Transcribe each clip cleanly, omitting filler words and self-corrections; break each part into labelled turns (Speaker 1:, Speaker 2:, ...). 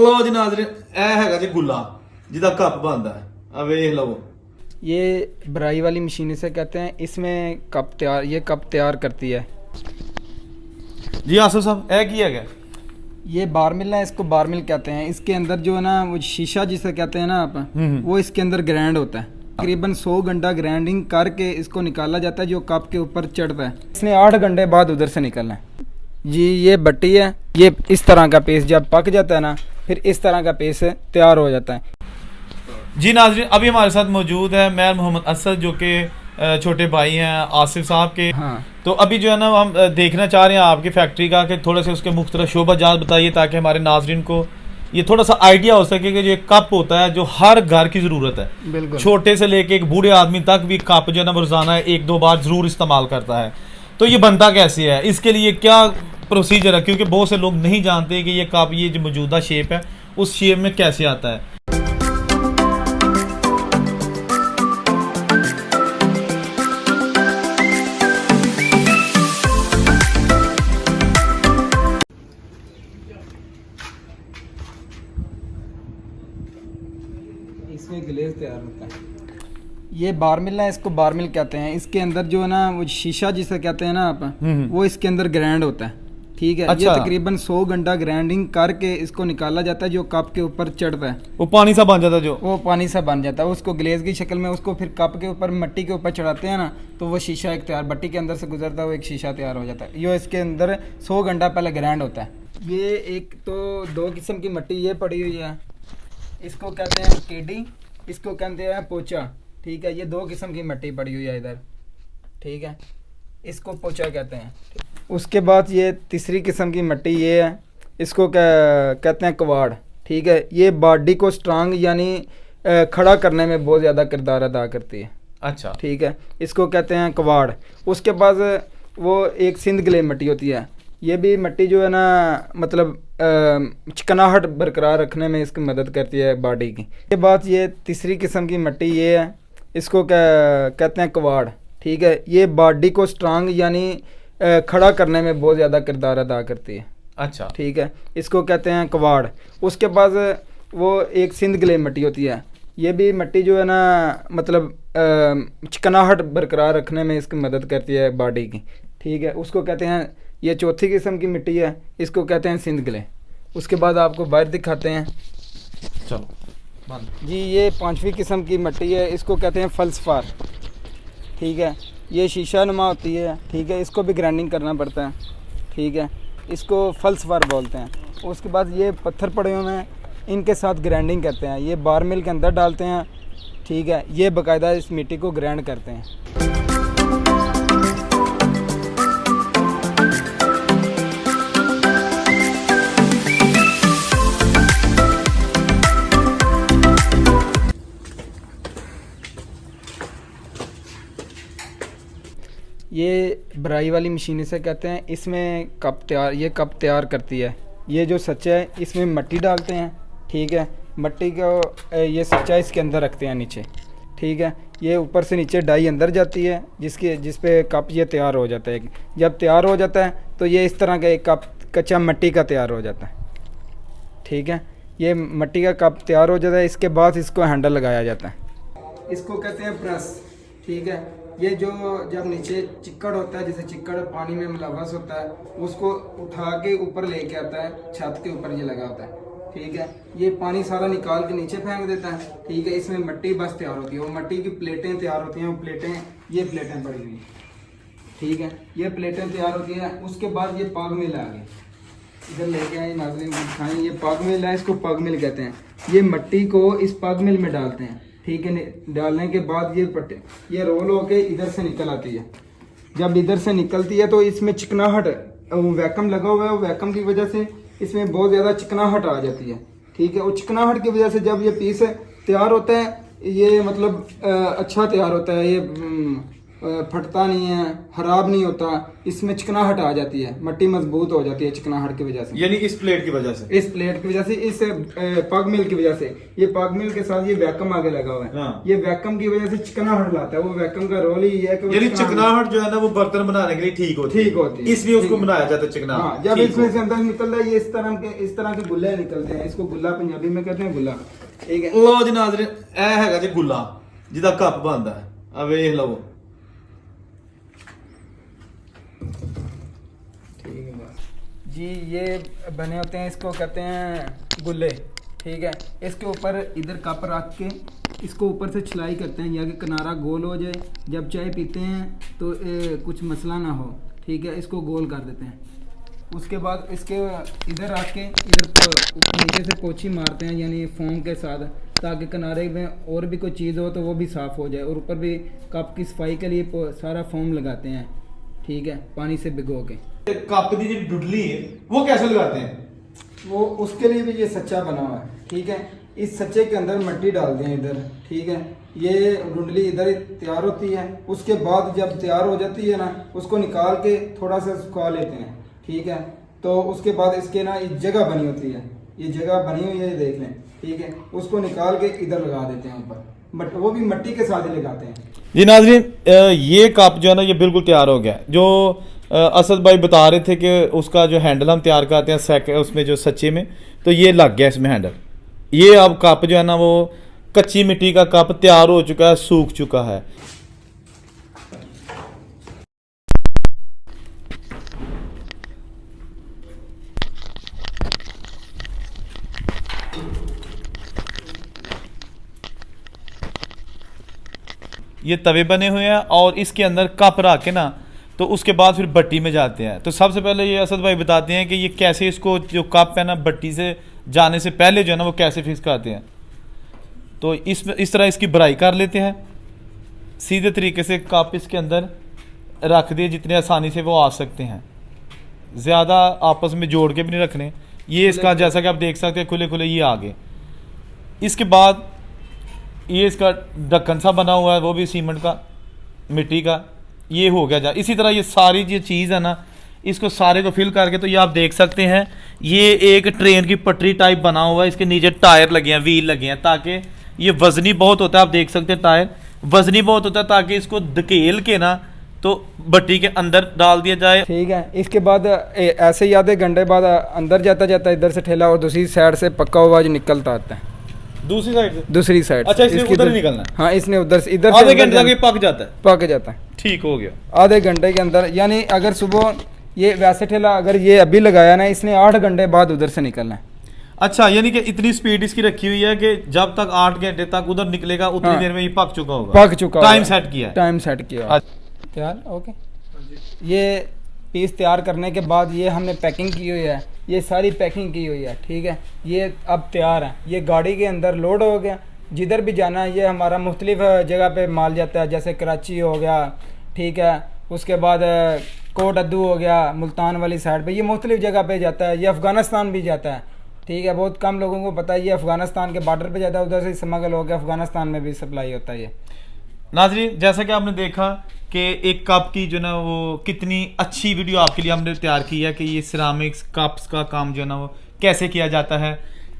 Speaker 1: लो जी नाज़रीन, ए हैगा जी गुला जिदा कप बनता है। अब वेख लो,
Speaker 2: ये बराई वाली मशीन से कहते हैं। इसमें कप तैयार, ये कप तैयार करती है।
Speaker 1: जी आसिफ साहब, ए की है?
Speaker 2: ये बार मिल है, इसको बार मिल कहते हैं। इसके अंदर जो है ना वो शीशा जिसे कहते हैं ना आप, वो इसके अंदर ग्राइंड होता है। तकरीबन 100 घंटा ग्राइंडिंग करके इसको निकाला जाता है, जो कप के ऊपर चढ़ता है। इसने 8 घंटे बाद उधर से निकलना है। जी ये भट्टी है। ये इस तरह का पेस्ट जब पक जाता है ना, फिर इस तरह का पेस्ट तैयार हो जाता है।
Speaker 1: जी नाज़रीन, अभी हमारे साथ मौजूद है मैं मोहम्मद असद, जो कि छोटे भाई हैं आसिफ साहब के।
Speaker 2: हाँ,
Speaker 1: तो अभी जो है ना हम देखना चाह रहे हैं आपकी फैक्ट्री का, कि थोड़े से उसके मुख्तलिफ शोबाजात बताइए, ताकि हमारे नाज़रीन को ये थोड़ा सा आइडिया हो सके कि ये कप होता है जो हर घर की ज़रूरत है।
Speaker 2: बिल्कुल।
Speaker 1: छोटे से लेके एक बूढ़े आदमी तक भी कप जो है ना रोज़ाना 1-2 बार ज़रूर इस्तेमाल करता है। तो ये बनता कैसे है, इसके लिए क्या प्रोसीजर है? क्योंकि बहुत से लोग नहीं जानते कि ये कप, ये जो मौजूदा शेप है उस शेप में कैसे आता है।
Speaker 2: इसमें ग्लेज तैयार होता है। ये बार मिल है, इसको बार मिल कहते हैं। इसके अंदर जो है ना वो शीशा जिसे कहते हैं ना आप, वो इसके अंदर ग्राइंड होता है। ठीक है।
Speaker 1: अच्छा।
Speaker 2: ये तकरीबन 100 घंटा ग्राइंडिंग करके इसको निकाला जाता है, जो कप के ऊपर चढ़ता है।
Speaker 1: वो पानी सा बन जाता है, जो
Speaker 2: वो पानी सा बन जाता है। उसको ग्लेज की शक्ल में उसको फिर कप के ऊपर मिट्टी के ऊपर चढ़ाते हैं ना, तो वो शीशा एक तैयार, भट्टी के अंदर से गुजरता है, वो एक शीशा तैयार हो जाता है। ये इसके अंदर 100 घंटा पहले ग्राइंड होता है। ये एक तो 2 किस्म की मिट्टी ये पड़ी हुई है, इसको कहते हैं केडी, इसको कहते हैं पोचा। ठीक है। ये 2 किस्म की मिट्टी पड़ी हुई है इधर। ठीक है। इसको पोचा कहते हैं। उसके बाद ये तीसरी किस्म की मिट्टी ये है, इसको कहते हैं कवाड़। ठीक है। ये बॉडी को स्ट्रांग यानी खड़ा करने में बहुत ज़्यादा किरदार अदा करती है।
Speaker 1: अच्छा।
Speaker 2: ठीक है। इसको कहते हैं कवाड़। उसके बाद वो एक सिंध ग्ले मिट्टी होती है। ये भी मिट्टी जो है ना, मतलब चिकनाहट बरकरार रखने में इसकी मदद करती है बॉडी की। के बाद ये तीसरी किस्म की मिट्टी ये है, इसको कहते हैं कवाड़। ठीक है। ये बॉडी को स्ट्रांग यानी खड़ा करने में बहुत ज़्यादा किरदार अदा करती है।
Speaker 1: अच्छा।
Speaker 2: ठीक है। इसको कहते हैं कवाड़। उसके बाद वो एक सिंध ग्ले मिट्टी होती है। ये भी मिट्टी जो है ना, मतलब चिकनाहट बरकरार रखने में इसकी मदद करती है बॉडी की। ठीक है। उसको कहते हैं, ये चौथी किस्म की मिट्टी है, इसको कहते हैं सिंध ग्ले। उसके बाद आपको बाहर दिखाते हैं।
Speaker 1: चलो बंद।
Speaker 2: जी ये 5वीं किस्म की मिट्टी है, इसको कहते हैं फल्सफार। ठीक है। ये शीशा नुमा होती है। ठीक है। इसको भी ग्राइंडिंग करना पड़ता है। ठीक है। इसको फल्सफार बोलते हैं। उसके बाद ये पत्थर पड़े हुए हैं, इनके साथ ग्राइंडिंग करते हैं। ये बार मिल के अंदर डालते हैं। ठीक है। ये बाकायदा इस मिट्टी को ग्राइंड करते हैं। ये बराई वाली मशीन से कहते हैं। इसमें कप तैयार, ये कप तैयार करती है। ये जो सच्चा है, इसमें मिट्टी डालते हैं। ठीक है। मिट्टी को ये सच्चा इसके अंदर रखते हैं नीचे। ठीक है। ये ऊपर से नीचे डाई अंदर जाती है, जिस पे कप ये तैयार हो जाता है। जब तैयार हो जाता है तो ये इस तरह का एक कप कच्चा मिट्टी का तैयार हो जाता है। ठीक है। ये मिट्टी का कप तैयार हो जाता है। इसके बाद इसको हैंडल लगाया जाता है। इसको कहते हैं प्रेस। ठीक है। ये जो जब नीचे चिक्कड़ होता है, जैसे चिक्कड़ पानी में मुलव्वस होता है, उसको उठा के ऊपर लेके आता है, छत के ऊपर ये लगा होता है। ठीक है। ये पानी सारा निकाल के नीचे फेंक देता है। ठीक है। इसमें मिट्टी बस तैयार होती है। वो मिट्टी की प्लेटें तैयार होती हैं। वो प्लेटें, ये प्लेटें पड़ी हुई हैं। ठीक है। ये प्लेटें तैयार होती हैं। उसके बाद ये पाग मिल आ गई, इधर लेके आए नाज़रीन को दिखाएं। ये पाग मिल है, इसको पाग मिल कहते हैं। ये मिट्टी को इस पाग मिल में डालते हैं। ठीक है। डालने के बाद ये रोल होके इधर से निकल आती है। जब इधर से निकलती है तो इसमें चिकनाहट, वैक्यूम लगा हुआ है, वो वैक्यूम की वजह से इसमें बहुत ज़्यादा चिकनाहट आ जाती है। ठीक है। वो चिकनाहट की वजह से जब ये पीस तैयार होता है, ये मतलब अच्छा तैयार होता है। ये फटता नहीं है, खराब नहीं होता, इसमें चिकनाहट आ जाती है, मट्टी मजबूत हो जाती है चिकनाहट की वजह से।
Speaker 1: यानी इस प्लेट की वजह से,
Speaker 2: इस प्लेट की वजह से, इस पग मिल की वजह से, ये पग मिल के साथ ये वैक्यूम आगे लगा हुआ है।
Speaker 1: हाँ।
Speaker 2: ये वैक्यूम की वजह से चिकनाहट लाता है। वो वैक्यूम का रोल ही है कि वो
Speaker 1: यानी चिकनाहट जो है ना वो बर्तन बनाने के लिए ठीक होती है, इसलिए उसको बनाया जाता है चिकना।
Speaker 2: हाँ, जब इसमें से अंदर निकल रहा है ये इस तरह के गुल्ले निकलते हैं। इसको गुल्ला पंजाबी में कहते हैं, गुल्ला। ठीक है,
Speaker 1: लो जी नाज़रीन, ਇਹ ਹੈਗਾ ਜੀ ਗੁੱਲਾ ਜਿਹਦਾ ਕੱਪ ਬਣਦਾ ਹੈ। ਆ ਵੇਖ ਲਵੋ।
Speaker 2: ठीक है जी, ये बने होते हैं, इसको कहते हैं गुल्ले। ठीक है, इसके ऊपर इधर कप रख के इसको ऊपर से छिलाई करते हैं, या कि किनारा गोल हो जाए। जब चाय पीते हैं तो कुछ मसला ना हो। ठीक है, इसको गोल कर देते हैं। उसके बाद इसके इधर रख के इधर नीचे से पोछी मारते हैं, यानी फोम के साथ, ताकि किनारे में और भी कोई चीज़ हो तो वो भी साफ़ हो जाए। और ऊपर भी कप की सफाई के लिए सारा फोम लगाते हैं। ठीक है, पानी से भिगो के।
Speaker 1: कप की जो डुडली है वो कैसे लगाते हैं?
Speaker 2: वो उसके लिए भी ये सच्चा बना हुआ है। ठीक है, इस सच्चे के अंदर मिट्टी डालते हैं इधर। ठीक है, ये डुंडली इधर ही तैयार होती है। उसके बाद जब तैयार हो जाती है ना, उसको निकाल के थोड़ा सा सुखा लेते हैं। ठीक है, तो उसके बाद इसके ना एक जगह बनी होती है, ये जगह बनी हुई है, देख लें। ठीक है, उसको निकाल के इधर लगा देते हैं ऊपर, बट वो भी मिट्टी के साथ ही लगाते हैं।
Speaker 1: जी नाज़रीन, ये कप जो है ना ये बिल्कुल तैयार हो गया। जो असद भाई बता रहे थे कि उसका जो हैंडल हम तैयार करते हैं उसमें जो सच्चे में, तो ये लग गया इसमें हैंडल। ये अब कप जो है ना वो कच्ची मिट्टी का कप तैयार हो चुका है, सूख चुका है। ये तवे बने हुए हैं और इसके अंदर कप रख के ना, तो उसके बाद फिर भट्टी में जाते हैं। तो सबसे पहले ये असद भाई बताते हैं कि ये कैसे इसको जो कप है ना भट्टी से जाने से पहले जो है ना वो कैसे फिक्स करते हैं। तो इस तरह इसकी भराई कर लेते हैं, सीधे तरीके से कप इसके अंदर रख दिए जितने आसानी से वो आ सकते हैं, ज़्यादा आपस में जोड़ के भी नहीं रखने। ये इसका जैसा कि आप देख सकते हैं खुले खुले ये आ गए। इसके बाद ये इसका ढक्कन सा बना हुआ है, वो भी सीमेंट का, मिट्टी का, ये हो गया जा। इसी तरह ये सारी जो चीज़ है ना, इसको सारे को फिल करके, तो ये आप देख सकते हैं ये एक ट्रेन की पटरी टाइप बना हुआ है। इसके नीचे टायर लगे हैं, व्हील लगे हैं, ताकि ये वजनी बहुत होता है। आप देख सकते हैं टायर वजनी बहुत होता है, ताकि इसको धकेल के ना तो भट्टी के अंदर डाल दिया जाए।
Speaker 2: ठीक है, इसके बाद ऐसे ही आधे घंटे बाद अंदर जाता जाता इधर से ठेला और दूसरी साइड से पक्का हुआ जो निकलता आता है।
Speaker 1: दूसरी साइड से?
Speaker 2: दूसरी साइड।
Speaker 1: अच्छा, इसने उधर ही निकलना है?
Speaker 2: हाँ, इसने उधर से इधर
Speaker 1: आधे घंटे तक ये पक जाता है?
Speaker 2: पक जाता है।
Speaker 1: ठीक हो गया,
Speaker 2: आधे घंटे के अंदर। यानी अगर सुबह ये वैसे ठेला अगर ये अभी लगाया ना, इसने 8 घंटे बाद उधर से निकलना है।
Speaker 1: अच्छा, यानी कि इतनी स्पीड इसकी रखी हुई है कि जब तक 8 घंटे तक उधर निकलेगा उतनी देर में ये पक चुका होगा।
Speaker 2: पक चुका,
Speaker 1: टाइम सेट किया है?
Speaker 2: टाइम सेट किया। तैयार, ओके। ये पीस तैयार करने के बाद ये हमने पैकिंग की हुई है, ये सारी पैकिंग की हुई है। ठीक है, ये अब तैयार है, ये गाड़ी के अंदर लोड हो गया। जिधर भी जाना है, ये हमारा मुख्तलिफ जगह पे माल जाता है, जैसे कराची हो गया, ठीक है, उसके बाद कोट अद्दू हो गया, मुल्तान वाली साइड पे, ये मुख्तलिफ जगह पे जाता है। ये अफ़गानिस्तान भी जाता है। ठीक है, बहुत कम लोगों को पता है ये अफ़गानिस्तान के बॉर्डर पे जाता है, उधर से स्मगल हो गया, अफ़गानिस्तान में भी सप्लाई होता है ये।
Speaker 1: नाज़रीन, जैसा कि आपने देखा कि एक कप की जो ना वो कितनी अच्छी वीडियो आपके लिए हमने तैयार की है कि ये सिरामिक्स कप्स का काम जो है ना वो कैसे किया जाता है।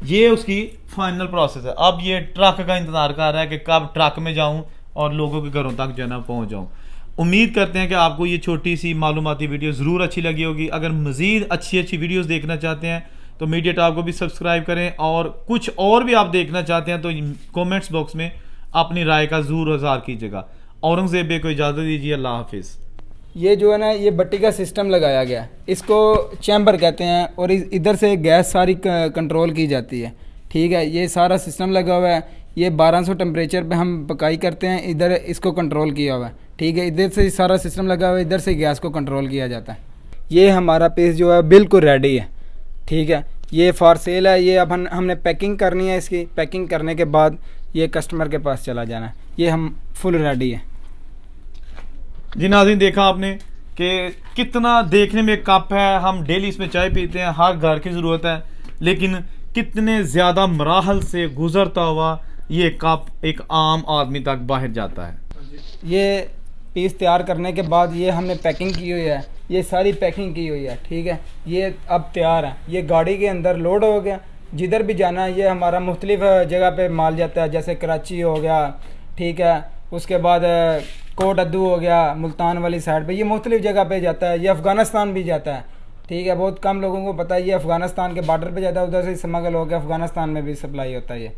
Speaker 1: ये उसकी फाइनल प्रोसेस है। अब ये ट्रक का इंतज़ार कर रहा है कि कब ट्रक में जाऊं और लोगों के घरों तक जो है ना पहुँच जाऊँ। उम्मीद करते हैं कि आपको ये छोटी सी मालूमाती वीडियो ज़रूर अच्छी लगी होगी। अगर मज़ीद अच्छी वीडियोज़ देखना चाहते हैं तो मीडिया टॉक को भी सब्सक्राइब करें, और कुछ और भी आप देखना चाहते हैं तो कमेंट्स बॉक्स में अपनी राय का ज़रूर इज़हार कीजिएगा। औरंगज़ेब बे को इजाज़त दीजिए, अल्लाह हाफिज़।
Speaker 2: ये जो है ना, ये भट्टी का सिस्टम लगाया गया, इसको चैम्बर कहते हैं, और इधर से गैस सारी कंट्रोल की जाती है। ठीक है, ये सारा सिस्टम लगा हुआ है। ये 1200 टेम्परेचर पे हम पकाई करते हैं, इधर इसको कंट्रोल किया हुआ है। ठीक है, इधर से सारा सिस्टम लगा हुआ है, इधर से गैस को कंट्रोल किया जाता है। ये हमारा पीस जो है बिल्कुल रेडी है। ठीक है, ये फॉर सेल है। ये अब हमने पैकिंग करनी है, इसकी पैकिंग करने के बाद ये कस्टमर के पास चला जाना है। ये हम फुल रेडी है।
Speaker 1: जी नाज़रीन, देखा आपने कि कितना देखने में कप है, हम डेली इसमें चाय पीते हैं, हर घर की ज़रूरत है, लेकिन कितने ज़्यादा मराहल से गुजरता हुआ ये कप एक आम आदमी तक बाहर जाता है।
Speaker 2: ये पीस तैयार करने के बाद ये हमने पैकिंग की हुई है, ये सारी पैकिंग की हुई है, ठीक है। ये अब तैयार है, ये गाड़ी के अंदर लोड हो गया, जिधर भी जाना है ये हमारा मुख्तलिफ जगह पे माल जाता है, जैसे कराची हो गया, ठीक है, उसके बाद कोट अद्दू हो गया, मुल्तान वाली साइड पे, ये मुख्तलिफ जगह पे जाता है, ये अफ़गानिस्तान भी जाता है, ठीक है। बहुत कम लोगों को पता है ये अफ़गानिस्तान के बॉर्डर पे जाता है, उधर से स्मगल हो गया, अफ़गानिस्तान में भी सप्लाई होता है ये।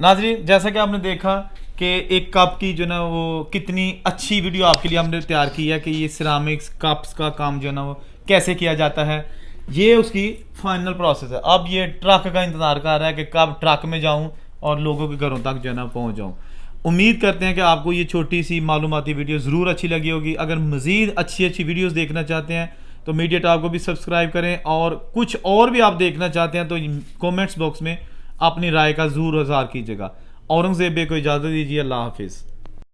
Speaker 1: नाजरीन, जैसा कि आपने देखा कि एक कप की जो ना वो कितनी अच्छी वीडियो आपके लिए हमने तैयार की है कि ये सिरामिक्स कप्स का काम जो ना वो कैसे किया जाता है, ये उसकी फाइनल प्रोसेस है। अब ये ट्रक का इंतज़ार कर रहा है कि कब ट्रक में जाऊं और लोगों के घरों तक जो है ना पहुँच जाऊँ। उम्मीद करते हैं कि आपको ये छोटी सी मालूमाती वीडियो ज़रूर अच्छी लगी होगी। अगर मज़ीद अच्छी अच्छी वीडियोज़ देखना चाहते हैं तो मीडिया टॉक को भी सब्सक्राइब करें, और कुछ और भी आप देखना चाहते हैं तो कमेंट्स बॉक्स में अपनी राय का ज़रूर इज़हार कीजिएगा। औरंगज़ेब को इजाज़त दीजिए। अल्लाह हाफिज़।